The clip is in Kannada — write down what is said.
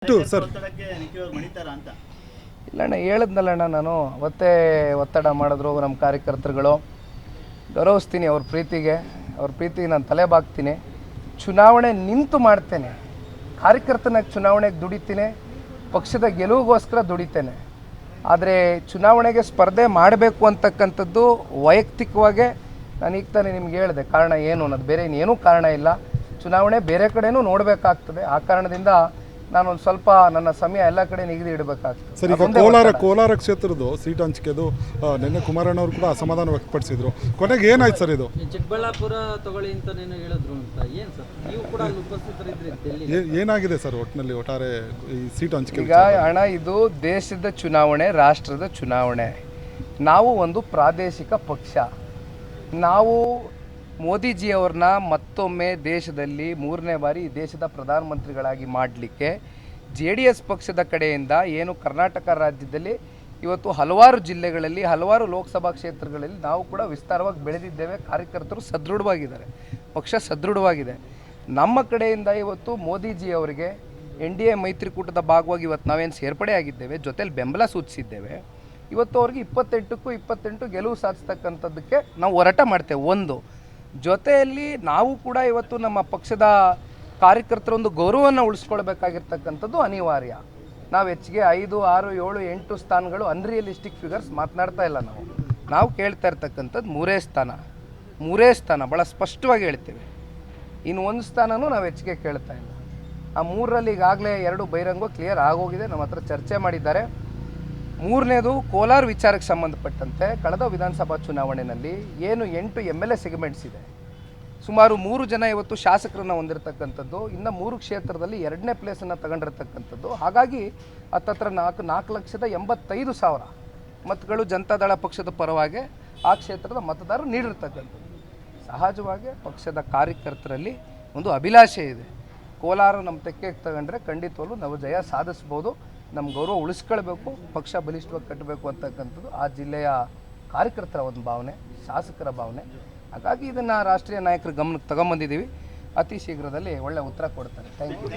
ಸರ್ ಇಲ್ಲಣ್ಣ ಹೇಳಿದ್ನಲ್ಲಣ್ಣ ನಾನು ಅವತ್ತೇ ಒತ್ತಡ ಮಾಡಿದ್ರು ನಮ್ಮ ಕಾರ್ಯಕರ್ತರುಗಳು ಗೌರವಿಸ್ತೀನಿ ಅವ್ರ ಪ್ರೀತಿಗೆ ನಾನು ತಲೆ ಬಾಗ್ತೀನಿ. ಚುನಾವಣೆ ನಿಂತು ಮಾಡ್ತೇನೆ, ಕಾರ್ಯಕರ್ತನಾಗಿ ಚುನಾವಣೆಗೆ ದುಡಿತೀನಿ, ಪಕ್ಷದ ಗೆಲುವಿಗೋಸ್ಕರ ದುಡಿತೇನೆ. ಆದರೆ ಚುನಾವಣೆಗೆ ಸ್ಪರ್ಧೆ ಮಾಡಬೇಕು ಅಂತಕ್ಕಂಥದ್ದು ವೈಯಕ್ತಿಕವಾಗೇ ನಾನು ಈಗ ತಾನೇ ನಿಮ್ಗೆ ಹೇಳಿದೆ ಕಾರಣ ಏನು ಅನ್ನೋದು, ಬೇರೆ ಇನ್ನೇನೂ ಕಾರಣ ಇಲ್ಲ. ಚುನಾವಣೆ ಬೇರೆ ಕಡೆನೂ ನೋಡಬೇಕಾಗ್ತದೆ. ಆ ಕಾರಣದಿಂದ ನಾನೊಂದು ಸ್ವಲ್ಪ ನನ್ನ ಸಮಯ ಎಲ್ಲ ಕಡೆ ನಿಗದಿ ಇಡಬೇಕಾಗ್ತದೆ. ಸರ್, ಈಗ ಕೋಲಾರ ಕ್ಷೇತ್ರದ ಸೀಟ್ ಹಂಚಿಕೆದು ನಿನ್ನೆ ಕುಮಾರಣ್ಣವರು ಕೂಡ ಅಸಮಾಧಾನ ವ್ಯಕ್ತಪಡಿಸಿದ್ರು. ಕೊನೆಗೆ ಏನಾಯ್ತು ಸರ್? ಇದು ಚಿಕ್ಕಬಳ್ಳಾಪುರ ತಗೊಳ್ಳಿ ಅಂತ ಹೇಳಿದ್ರು ಅಂತ ಏನು ಸರ್, ನೀವು ಕೂಡ ಅಲ್ಲಿ ಉಪಸ್ಥಿತರಿದ್ರಿ, ಏನಾಗಿದೆ ಸರ್ ಒಟ್ಟಾರೆ ಈ ಸೀಟ್ ಹಂಚಿಕೆ? ಈಗ ಹಣ ಇದು ದೇಶದ ಚುನಾವಣೆ, ರಾಷ್ಟ್ರದ ಚುನಾವಣೆ. ನಾವು ಒಂದು ಪ್ರಾದೇಶಿಕ ಪಕ್ಷ. ನಾವು ಮೋದಿಜಿಯವ್ರನ್ನ ಮತ್ತೊಮ್ಮೆ ದೇಶದಲ್ಲಿ 3ನೇ ಬಾರಿ ದೇಶದ ಪ್ರಧಾನಮಂತ್ರಿಗಳಾಗಿ ಮಾಡಲಿಕ್ಕೆ JDS ಪಕ್ಷದ ಕಡೆಯಿಂದ ಏನು ಕರ್ನಾಟಕ ರಾಜ್ಯದಲ್ಲಿ ಇವತ್ತು ಹಲವಾರು ಜಿಲ್ಲೆಗಳಲ್ಲಿ ಹಲವಾರು ಲೋಕಸಭಾ ಕ್ಷೇತ್ರಗಳಲ್ಲಿ ನಾವು ಕೂಡ ವಿಸ್ತಾರವಾಗಿ ಬೆಳೆದಿದ್ದೇವೆ. ಕಾರ್ಯಕರ್ತರು ಸದೃಢವಾಗಿದ್ದಾರೆ, ಪಕ್ಷ ಸದೃಢವಾಗಿದೆ. ನಮ್ಮ ಕಡೆಯಿಂದ ಇವತ್ತು ಮೋದಿಜಿಯವರಿಗೆ NDA ಮೈತ್ರಿಕೂಟದ ಭಾಗವಾಗಿ ಇವತ್ತು ನಾವೇನು ಸೇರ್ಪಡೆ ಆಗಿದ್ದೇವೆ, ಜೊತೆಲಿ ಬೆಂಬಲ ಸೂಚಿಸಿದ್ದೇವೆ. ಇವತ್ತು ಅವ್ರಿಗೆ 28ಕ್ಕೂ 28 ಗೆಲುವು ಸಾಧಿಸ್ತಕ್ಕಂಥದ್ದಕ್ಕೆ ನಾವು ಹೋರಾಟ ಮಾಡ್ತೇವೆ. ಒಂದು ಜೊತೆಯಲ್ಲಿ ನಾವು ಕೂಡ ಇವತ್ತು ನಮ್ಮ ಪಕ್ಷದ ಕಾರ್ಯಕರ್ತರ ಒಂದು ಗೌರವವನ್ನು ಉಳಿಸ್ಕೊಳ್ಬೇಕಾಗಿರ್ತಕ್ಕಂಥದ್ದು ಅನಿವಾರ್ಯ. ನಾವು ಹೆಚ್ಚಿಗೆ 5, 6, 7, 8 ಸ್ಥಾನಗಳು ಅನ್ರಿಯಲಿಸ್ಟಿಕ್ ಫಿಗರ್ಸ್ ಮಾತನಾಡ್ತಾ ಇಲ್ಲ. ನಾವು ಕೇಳ್ತಾ ಇರ್ತಕ್ಕಂಥದ್ದು ಮೂರೇ ಸ್ಥಾನ ಭಾಳ ಸ್ಪಷ್ಟವಾಗಿ ಹೇಳ್ತೇವೆ. ಇನ್ನು ಒಂದು ಸ್ಥಾನನೂ ನಾವು ಹೆಚ್ಚಿಗೆ ಕೇಳ್ತಾ ಇಲ್ಲ. ಆ 3ರಲ್ಲಿ ಈಗಾಗಲೇ 2 ಬಹಿರಂಗ ಕ್ಲಿಯರ್ ಆಗೋಗಿದೆ, ನಮ್ಮ ಹತ್ರ ಚರ್ಚೆ ಮಾಡಿದ್ದಾರೆ. 3ನೇದು ಕೋಲಾರ ವಿಚಾರಕ್ಕೆ ಸಂಬಂಧಪಟ್ಟಂತೆ ಕಳೆದ ವಿಧಾನಸಭಾ ಚುನಾವಣೆಯಲ್ಲಿ ಏನು 8 MLA ಸೆಗ್ಮೆಂಟ್ಸ್ ಇದೆ, ಸುಮಾರು 3 ಜನ ಇವತ್ತು ಶಾಸಕರನ್ನು ಹೊಂದಿರತಕ್ಕಂಥದ್ದು, ಇನ್ನು 3 ಕ್ಷೇತ್ರದಲ್ಲಿ 2ನೇ ಪ್ಲೇಸನ್ನು ತಗೊಂಡಿರ್ತಕ್ಕಂಥದ್ದು. ಹಾಗಾಗಿ ಹತ್ತತ್ರ 4,85,000 ಮತಗಳು ಜನತಾದಳ ಪಕ್ಷದ ಪರವಾಗಿ ಆ ಕ್ಷೇತ್ರದ ಮತದಾರರು ನೀಡಿರ್ತಕ್ಕಂಥದ್ದು. ಸಹಜವಾಗಿ ಪಕ್ಷದ ಕಾರ್ಯಕರ್ತರಲ್ಲಿ ಒಂದು ಅಭಿಲಾಷೆ ಇದೆ. ಕೋಲಾರ ನಮ್ಮ ತೆಕ್ಕೆಗೆ ತಗೊಂಡ್ರೆ ಖಂಡಿತವಲ್ಲೂ ನಾವು ಜಯ ಸಾಧಿಸ್ಬೋದು, ನಮ್ಮ ಗೌರವ ಉಳಿಸ್ಕೊಳ್ಬೇಕು, ಪಕ್ಷ ಬಲಿಷ್ಠವಾಗಿ ಕಟ್ಟಬೇಕು ಅಂತಕ್ಕಂಥದ್ದು ಆ ಜಿಲ್ಲೆಯ ಕಾರ್ಯಕರ್ತರ ಒಂದು ಭಾವನೆ, ಶಾಸಕರ ಭಾವನೆ. ಹಾಗಾಗಿ ಇದನ್ನು ರಾಷ್ಟ್ರೀಯ ನಾಯಕರ ಗಮನಕ್ಕೆ ತಗೊಂಬಂದಿದ್ದೀವಿ. ಅತಿ ಶೀಘ್ರದಲ್ಲಿ ಒಳ್ಳೆಯ ಉತ್ತರ ಕೊಡ್ತಾರೆ. Thank you.